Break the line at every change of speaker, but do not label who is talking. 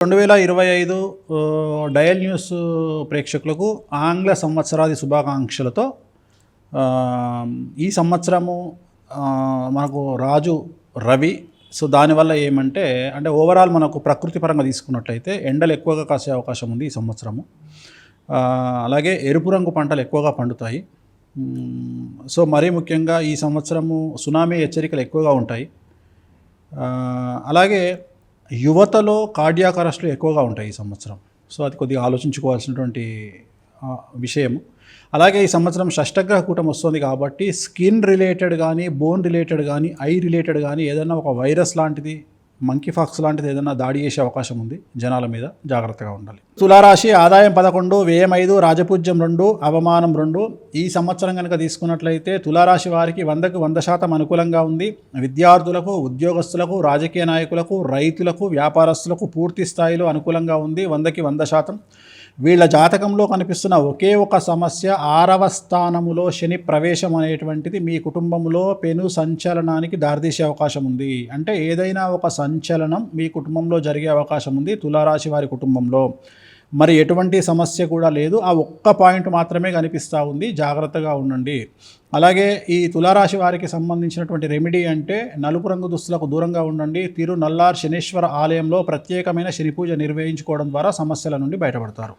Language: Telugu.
2025 డయల్ న్యూస్ ప్రేక్షకులకు ఆంగ్ల సంవత్సరాది శుభాకాంక్షలతో ఈ సంవత్సరము మనకు రాజు రవి. సో దానివల్ల ఏమంటే ఓవరాల్ మనకు ప్రకృతి పరంగా తీసుకున్నట్లయితే ఎండలు ఎక్కువగా కాసే అవకాశం ఉంది ఈ సంవత్సరము. అలాగే ఎరుపు రంగు పంటలు ఎక్కువగా పండుతాయి. సో మరీ ముఖ్యంగా ఈ సంవత్సరము సునామీ హెచ్చరికలు ఎక్కువగా ఉంటాయి. అలాగే యువతలో కార్డియాక్ అరెస్టులు ఎక్కువగా ఉంటాయి ఈ సంవత్సరం. సో అది కొద్దిగా ఆలోచించుకోవాల్సినటువంటి విషయం. అలాగే ఈ సంవత్సరం షష్టగ్రహ కూటం వస్తుంది కాబట్టి స్కిన్ రిలేటెడ్ కానీ, బోన్ రిలేటెడ్ కానీ, ఐ రిలేటెడ్ కానీ ఏదైనా ఒక వైరస్ లాంటిది, మంకీ ఫాక్స్ లాంటిది ఏదైనా దాడి చేసే అవకాశం ఉంది. జనాల మీద జాగ్రత్తగా ఉండాలి. తులారాశి ఆదాయం 11, వ్యయం 5, రాజపూజ్యం 2, అవమానం 2. ఈ సంవత్సరం కనుక తీసుకున్నట్లయితే తులారాశి వారికి 100కు 100% అనుకూలంగా ఉంది. విద్యార్థులకు, ఉద్యోగస్తులకు, రాజకీయ నాయకులకు, రైతులకు, వ్యాపారస్తులకు పూర్తి స్థాయిలో అనుకూలంగా ఉంది. 100కి 100%. వీళ్ళ జాతకంలో కనిపిస్తున్న ఒకే ఒక సమస్య 6వ స్థానములో శని ప్రవేశం అనేటువంటిది మీ కుటుంబంలో పెను సంచలనానికి దారితీసే అవకాశం ఉంది. అంటే ఏదైనా ఒక సంచలనం మీ కుటుంబంలో జరిగే అవకాశం ఉంది తులారాశి వారి కుటుంబంలో. మరి ఎటువంటి సమస్య కూడా లేదు, ఆ ఒక్క పాయింట్ మాత్రమే కనిపిస్తూ ఉంది. జాగ్రత్తగా ఉండండి. అలాగే ఈ తులారాశి వారికి సంబంధించినటువంటి రెమెడీ అంటే నలుపు రంగు దుస్తులకు దూరంగా ఉండండి. తిరునల్లార్ శనీశ్వర ఆలయంలో ప్రత్యేకమైన శని పూజ నిర్వహించుకోవడం ద్వారా సమస్యల నుండి బయటపడతారు.